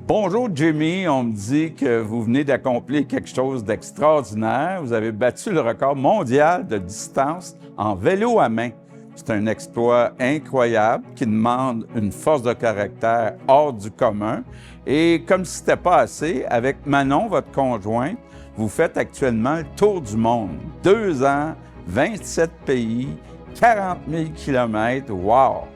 Bonjour Jimmy, on me dit que vous venez d'accomplir quelque chose d'extraordinaire. Vous avez battu le record mondial de distance en vélo à main. C'est un exploit incroyable qui demande une force de caractère hors du commun. Et comme si c'était pas assez, avec Manon, votre conjointe, vous faites actuellement le tour du monde. 2 ans, 27 pays, 40 000 kilomètres. Wow!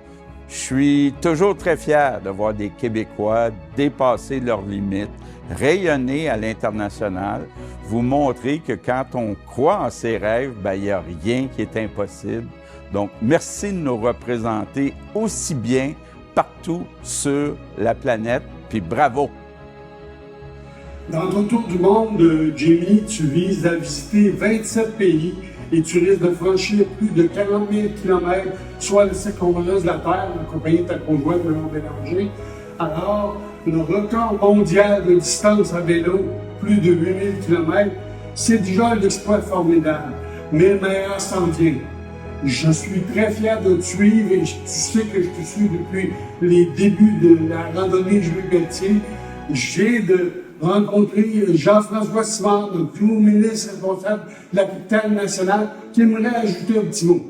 Je suis toujours très fier de voir des Québécois dépasser leurs limites, rayonner à l'international, vous montrer que quand on croit en ses rêves, il n'y a rien qui est impossible. Donc, merci de nous représenter aussi bien partout sur la planète, puis bravo! Dans ton tour du monde, Jimmy, tu vises à visiter 27 pays et tu risques de franchir plus de 40 000 km, soit la circonférence de la Terre, accompagné de ta conjointe Manon Bélanger. Alors, le record mondial de distance à vélo, plus de 8 000 km, c'est déjà un exploit formidable. Mais le meilleur s'en vient. Je suis très fier de te suivre et tu sais que je te suis depuis les débuts de la randonnée Jules Pelletier. J'ai rencontré Jean-François Simard, le plus haut ministre responsable de la capitale nationale, qui aimerait ajouter un petit mot.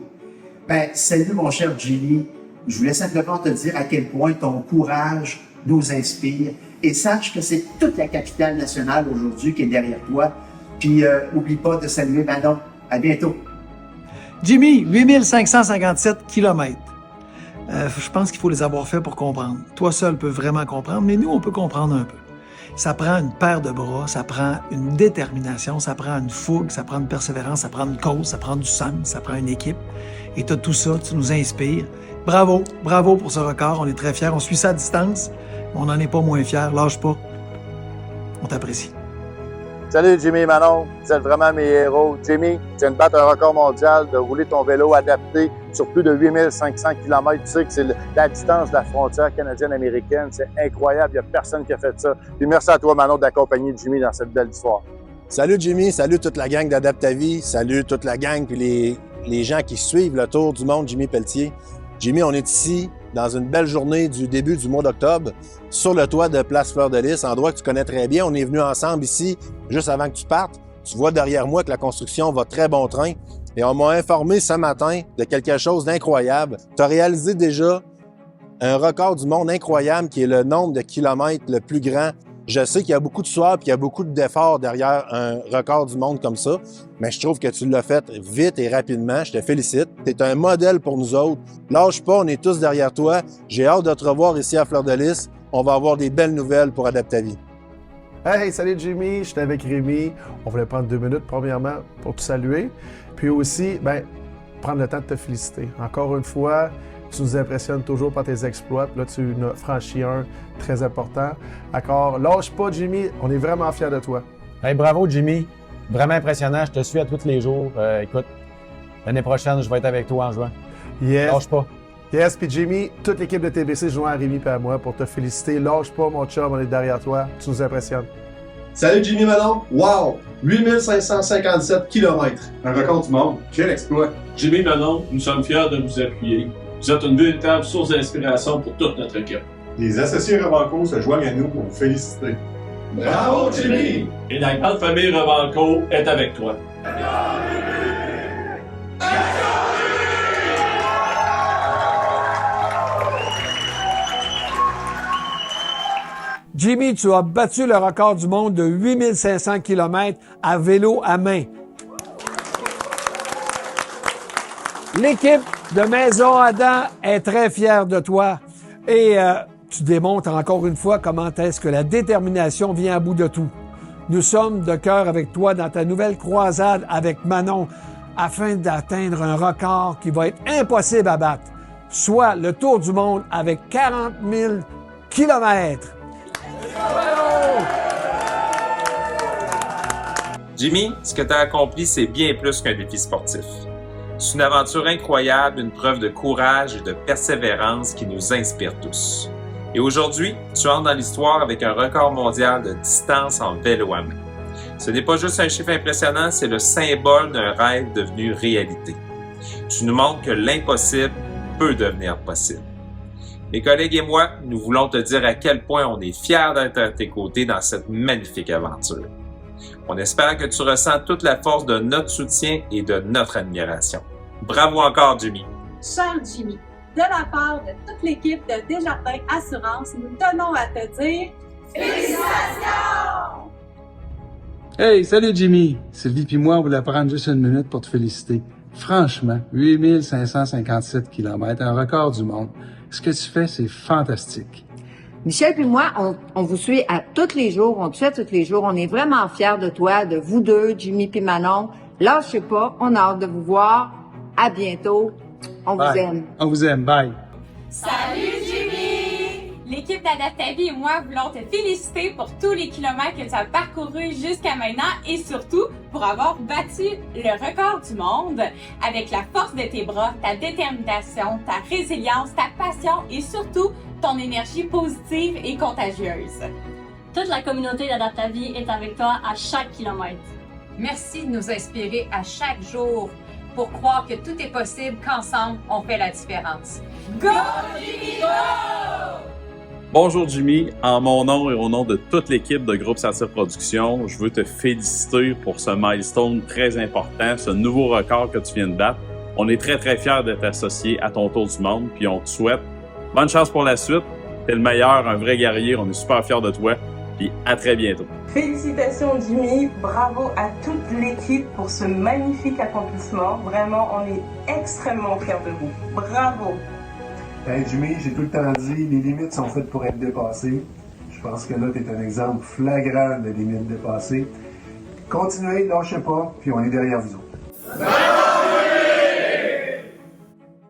Salut mon cher Jimmy. Je voulais simplement te dire à quel point ton courage nous inspire et sache que c'est toute la capitale nationale aujourd'hui qui est derrière toi. Puis oublie pas de saluer Manon. À bientôt. Jimmy, 8557 km. Je pense qu'il faut les avoir faits pour comprendre. Toi seul peux vraiment comprendre, mais nous, on peut comprendre un peu. Ça prend une paire de bras, ça prend une détermination, ça prend une fougue, ça prend une persévérance, ça prend une cause, ça prend du sang, ça prend une équipe. Et tu as tout ça, tu nous inspires. Bravo, bravo pour ce record, on est très fiers. On suit ça à distance, mais on n'en est pas moins fiers. Lâche pas. On t'apprécie. Salut Jimmy et Manon, vous êtes vraiment mes héros. Jimmy, tu viens de battre un record mondial de rouler ton vélo adapté sur plus de 8500 km. Tu sais que c'est la distance de la frontière canadienne-américaine. C'est incroyable, il n'y a personne qui a fait ça. Puis merci à toi Manon d'accompagner Jimmy dans cette belle histoire. Salut Jimmy, salut toute la gang d'Adapte ta vie, salut toute la gang puis les gens qui suivent le tour du monde Jimmy Pelletier. Jimmy, on est ici dans une belle journée du début du mois d'octobre, sur le toit de Place Fleur-de-Lys, endroit que tu connais très bien. On est venus ensemble ici, juste avant que tu partes. Tu vois derrière moi que la construction va très bon train. Et on m'a informé ce matin de quelque chose d'incroyable. Tu as réalisé déjà un record du monde incroyable qui est le nombre de kilomètres le plus grand. Je sais qu'il y a beaucoup de sueur et qu'il y a beaucoup d'efforts derrière un record du monde comme ça, mais je trouve que tu l'as fait vite et rapidement. Je te félicite. Tu es un modèle pour nous autres. Lâche pas, on est tous derrière toi. J'ai hâte de te revoir ici à Fleur-de-Lys. On va avoir des belles nouvelles pour Adapte ta vie. Hey, salut Jimmy, je suis avec Rémi. On voulait prendre 2 minutes, premièrement, pour te saluer. Puis aussi, prendre le temps de te féliciter. Encore une fois, tu nous impressionnes toujours par tes exploits. Puis là, tu en as franchi un très important. D'accord, lâche pas, Jimmy. On est vraiment fiers de toi. Hey, bravo, Jimmy. Vraiment impressionnant. Je te suis à tous les jours. Écoute, l'année prochaine, je vais être avec toi en juin. Yes. Lâche pas. Yes, puis Jimmy, toute l'équipe de TBC joint à Rémi et à moi pour te féliciter. Lâche pas, mon chum, on est derrière toi. Tu nous impressionnes. Salut Jimmy Manon. Wow! 8557 km. Un record du monde. Quel exploit! Jimmy Manon, nous sommes fiers de vous appuyer. Vous êtes une véritable source d'inspiration pour toute notre équipe. Les associés Revanco se joignent à nous pour vous féliciter. Bravo Jimmy! Et la grande famille Revanco est avec toi. Jimmy, tu as battu le record du monde de 8500 km à vélo à main. L'équipe de Maison Adam est très fière de toi et tu démontres encore une fois comment est-ce que la détermination vient à bout de tout. Nous sommes de cœur avec toi dans ta nouvelle croisade avec Manon afin d'atteindre un record qui va être impossible à battre, soit le tour du monde avec 40 000 kilomètres. Jimmy, ce que tu as accompli, c'est bien plus qu'un défi sportif. C'est une aventure incroyable, une preuve de courage et de persévérance qui nous inspire tous. Et aujourd'hui, tu entres dans l'histoire avec un record mondial de distance en vélo à main. Ce n'est pas juste un chiffre impressionnant, c'est le symbole d'un rêve devenu réalité. Tu nous montres que l'impossible peut devenir possible. Mes collègues et moi, nous voulons te dire à quel point on est fiers d'être à tes côtés dans cette magnifique aventure. On espère que tu ressens toute la force de notre soutien et de notre admiration. Bravo encore, Jimmy! Cher Jimmy, de la part de toute l'équipe de Desjardins Assurance, nous tenons à te dire félicitations! Hey, salut Jimmy! Sylvie puis moi, on voulait prendre juste une minute pour te féliciter. Franchement, 8557 km, un record du monde. Ce que tu fais, c'est fantastique. Michel puis moi, on vous suit à tous les jours, on te suit à tous les jours. On est vraiment fiers de toi, de vous deux, Jimmy puis Manon. Lâchez pas, on a hâte de vous voir. À bientôt. On vous aime. On vous aime. Bye. Salut Jimmy! L'équipe d'Adaptavie et moi voulons te féliciter pour tous les kilomètres que tu as parcourus jusqu'à maintenant et surtout pour avoir battu le record du monde avec la force de tes bras, ta détermination, ta résilience, ta passion et surtout ton énergie positive et contagieuse. Toute la communauté d'Adaptavie est avec toi à chaque kilomètre. Merci de nous inspirer à chaque jour pour croire que tout est possible, qu'ensemble, on fait la différence. Go, Jimmy, go! Bonjour Jimmy, en mon nom et au nom de toute l'équipe de Groupe Satire Productions, je veux te féliciter pour ce milestone très important, ce nouveau record que tu viens de battre. On est très très fiers d'être associés à ton tour du monde, puis on te souhaite bonne chance pour la suite. T'es le meilleur, un vrai guerrier, on est super fiers de toi, puis à très bientôt. Félicitations Jimmy, bravo à toute l'équipe pour ce magnifique accomplissement. Vraiment, on est extrêmement fiers de vous. Bravo! Hey Jimmy, j'ai tout le temps dit, les limites sont faites pour être dépassées. Je pense que là, tu es un exemple flagrant de limites dépassées. Continuez, lâchez pas, puis on est derrière vous autres.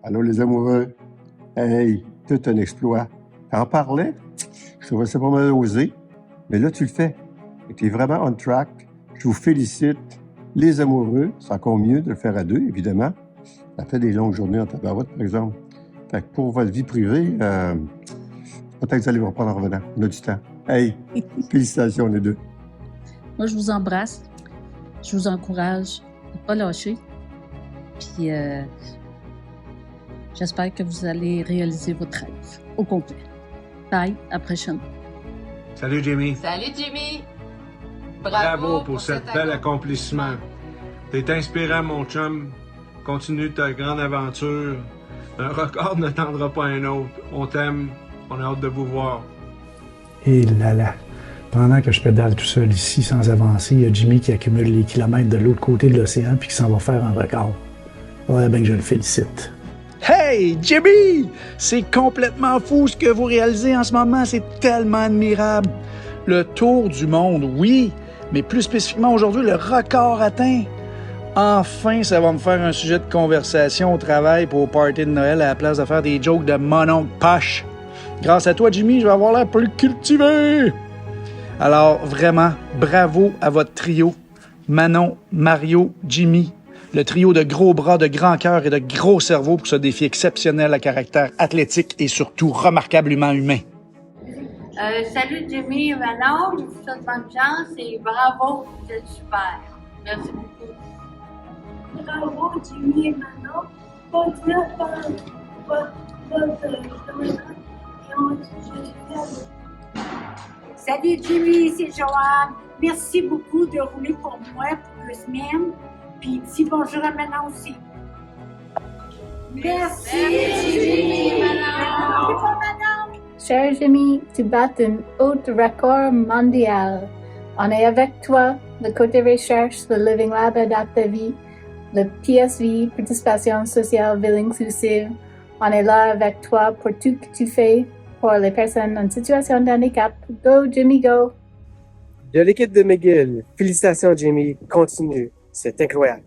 Allô les amoureux? Hey, tout un exploit. T'en parlais? Je trouvais ça pas mal osé, mais là, tu le fais. Tu es vraiment on track. Je vous félicite. Les amoureux, c'est encore mieux de le faire à deux, évidemment. Ça fait des longues journées en tabarouette, par exemple. Fait que pour votre vie privée, peut-être que vous allez vous reprendre en revenant. On a du temps. Hey, félicitations les deux. Moi, je vous embrasse. Je vous encourage à ne pas lâcher. Puis, j'espère que vous allez réaliser votre rêve au complet. Bye, à la prochaine. Salut Jimmy. Salut Jimmy! Bravo pour cet bel accomplissement. T'es inspirant, mon chum. Continue ta grande aventure. Un record ne tendra pas un autre. On t'aime. On a hâte de vous voir. Et là là. Pendant que je pédale tout seul ici sans avancer, il y a Jimmy qui accumule les kilomètres de l'autre côté de l'océan puis qui s'en va faire un record. Ouais, ben que je le félicite. Hey, Jimmy! C'est complètement fou ce que vous réalisez en ce moment. C'est tellement admirable. Le tour du monde, oui, mais plus spécifiquement aujourd'hui, le record atteint. Enfin, ça va me faire un sujet de conversation au travail pour au party de Noël à la place de faire des jokes de mon oncle poche. Grâce à toi, Jimmy, je vais avoir l'air plus cultivé. Alors, vraiment, bravo à votre trio. Manon, Mario, Jimmy. Le trio de gros bras, de grands cœurs et de gros cerveaux pour ce défi exceptionnel à caractère athlétique et surtout remarquablement humain. Salut Jimmy et Manon, je vous souhaite bonne chance et bravo, vous êtes super. Merci beaucoup. Bravo Jimmy et Manon, continuez à faire votre chemin et on se. Salut Jimmy, c'est Joanne. Merci beaucoup de rouler pour moi pour 2 semaines. Puis dis bonjour à Manon aussi. Merci Jimmy et Manon. Cher Jimmy, tu bats un haut record mondial. On est avec toi, le côté recherche, le Living Lab Adaptavie, le PSV, Participation Sociale Ville Inclusive. On est là avec toi pour tout ce que tu fais pour les personnes en situation de handicap. Go Jimmy, go! De l'équipe de McGill, félicitations Jimmy, continue, c'est incroyable.